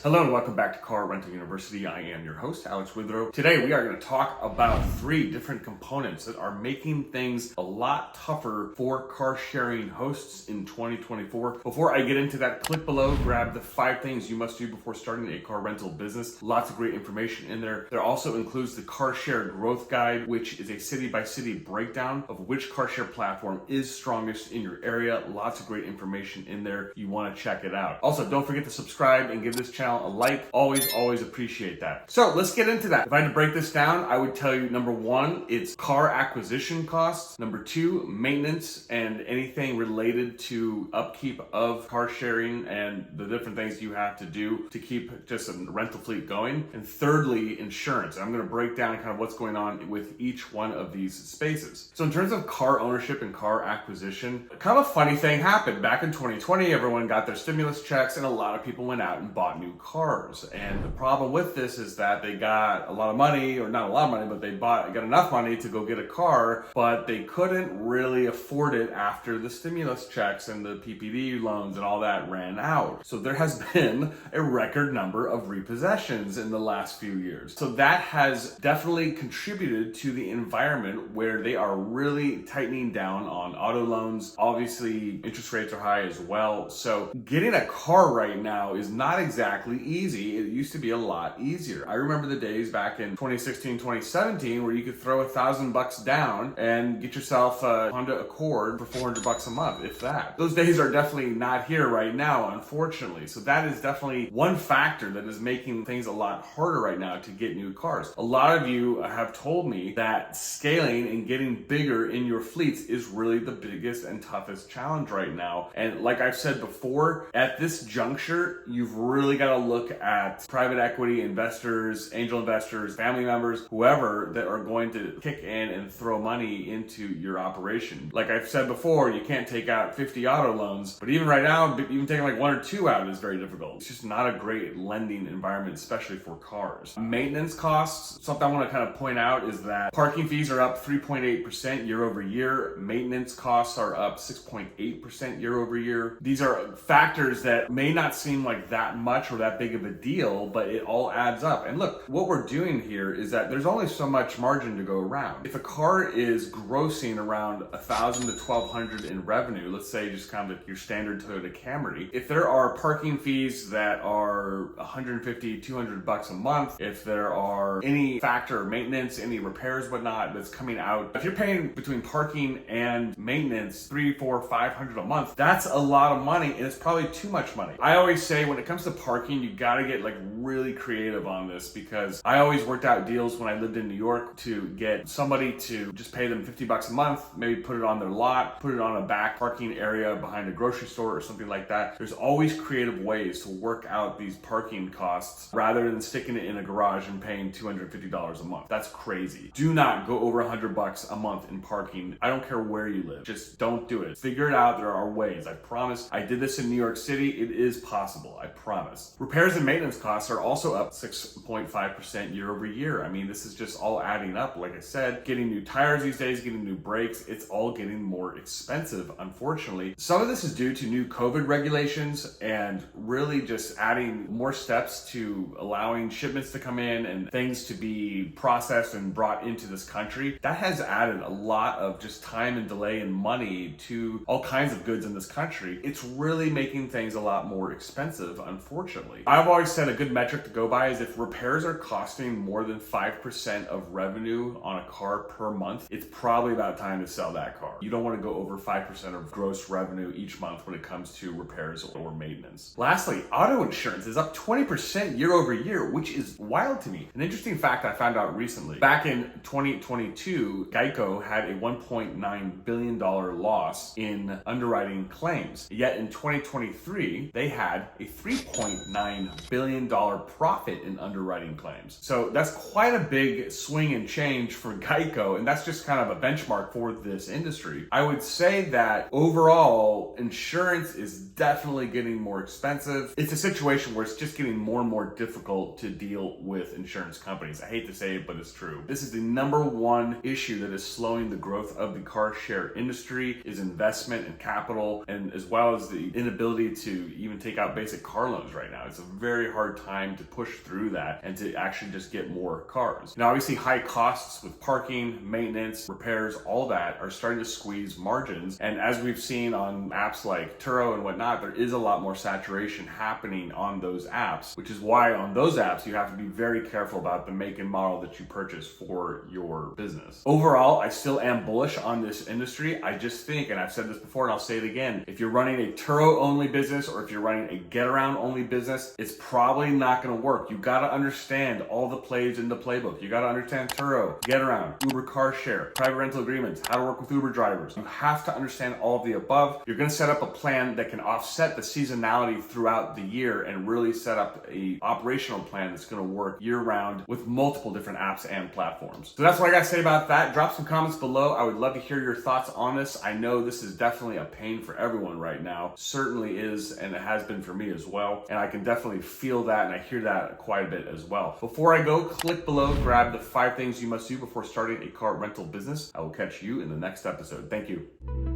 Hello and welcome back to Car Rental University. I am your host, Alex Withrow. Today we are going to talk about 3 different components that are making things a lot tougher for car sharing hosts in 2024. Before I get into that, click below, grab the 5 things you must do before starting a car rental business. Lots of great information in there. There also includes the Car Share Growth Guide, which is a city-by-city breakdown of which car share platform is strongest in your area. Lots of great information in there. You want to check it out. Also, don't forget to subscribe and give this channel a like. Always appreciate that. So let's get into that. If I had to break this down, I would tell you number 1, it's car acquisition costs. Number 2, maintenance and anything related to upkeep of car sharing and the different things you have to do to keep just a rental fleet going. And thirdly, insurance. I'm going to break down kind of what's going on with each one of these spaces. So in terms of car ownership and car acquisition, kind of a funny thing happened. Back in 2020, everyone got their stimulus checks and a lot of people went out and bought new cars. And the problem with this is that they got a lot of money, or not a lot of money, but they got enough money to go get a car, but they couldn't really afford it after the stimulus checks and the PPP loans and all that ran out. So there has been a record number of repossessions in the last few years. So that has definitely contributed to the environment where they are really tightening down on auto loans. Obviously, interest rates are high as well. So getting a car right now is not exactly easy. It used to be a lot easier. I remember the days back in 2016, 2017 where you could throw $1,000 down and get yourself a Honda Accord for $400 a month, if that. Those days are definitely not here right now, unfortunately. So that is definitely one factor that is making things a lot harder right now to get new cars. A lot of you have told me that scaling and getting bigger in your fleets is really the biggest and toughest challenge right now. And like I've said before, at this juncture, you've really got to look at private equity investors, angel investors, family members, whoever that are going to kick in and throw money into your operation. Like I've said before, you can't take out 50 auto loans, but even right now, even taking like 1 or 2 out is very difficult. It's just not a great lending environment, especially for cars. Maintenance costs, something I want to kind of point out is that parking fees are up 3.8% year over year. Maintenance costs are up 6.8% year over year. These are factors that may not seem like that much or that big of a deal, but it all adds up. And look, what we're doing here is that there's only so much margin to go around. If a car is grossing around $1,000 to $1,200 in revenue, let's say just kind of like your standard Toyota Camry, if there are parking fees that are $150, $200 a month, if there are any factor maintenance, any repairs, whatnot that's coming out, if you're paying between parking and maintenance $300, $400, $500 a month, that's a lot of money, and it's probably too much money. I always say when it comes to parking, you gotta get like really creative on this, because I always worked out deals when I lived in New York to get somebody to just pay them $50 a month, maybe put it on their lot, put it on a back parking area behind a grocery store or something like that. There's always creative ways to work out these parking costs rather than sticking it in a garage and paying $250 a month. That's crazy. Do not go over $100 a month in parking. I don't care where you live. Just don't do it. Figure it out. There are ways. I promise. I did this in New York City. It is possible. I promise. Repairs and maintenance costs are also up 6.5% year over year. I mean, this is just all adding up. Like I said, getting new tires these days, getting new brakes, it's all getting more expensive, unfortunately. Some of this is due to new COVID regulations and really just adding more steps to allowing shipments to come in and things to be processed and brought into this country. That has added a lot of just time and delay and money to all kinds of goods in this country. It's really making things a lot more expensive, unfortunately. I've always said a good metric to go by is if repairs are costing more than 5% of revenue on a car per month, it's probably about time to sell that car. You don't want to go over 5% of gross revenue each month when it comes to repairs or maintenance. Lastly, auto insurance is up 20% year over year, which is wild to me. An interesting fact I found out recently. Back in 2022, Geico had a $1.9 billion loss in underwriting claims. Yet in 2023, they had a $3.9 billion profit in underwriting claims. So that's quite a big swing and change for Geico, and that's just kind of a benchmark for this industry. I would say that overall, insurance is definitely getting more expensive. It's a situation where it's just getting more and more difficult to deal with insurance companies. I hate to say it, but it's true. This is the number one issue that is slowing the growth of the car share industry, is investment and capital, and as well as the inability to even take out basic car loans right now. It's a very hard time to push through that and to actually just get more cars. Now, obviously, high costs with parking, maintenance, repairs, all that are starting to squeeze margins. And as we've seen on apps like Turo and whatnot, there is a lot more saturation happening on those apps, which is why on those apps, you have to be very careful about the make and model that you purchase for your business. Overall, I still am bullish on this industry. I just think, and I've said this before and I'll say it again, if you're running a Turo only business or if you're running a get around only business, it's probably not going to work. You got to understand all the plays in the playbook. You got to understand Turo, get around, Uber car share, private rental agreements, how to work with Uber drivers. You have to understand all of the above. You're going to set up a plan that can offset the seasonality throughout the year and really set up a operational plan that's going to work year round with multiple different apps and platforms. So that's what I got to say about that. Drop some comments below. I would love to hear your thoughts on this. I know this is definitely a pain for everyone right now. Certainly is, and it has been for me as well. And I can definitely feel that and I hear that quite a bit as well. Before I go, click below, grab the 5 things you must do before starting a car rental business. I will catch you in the next episode. Thank you.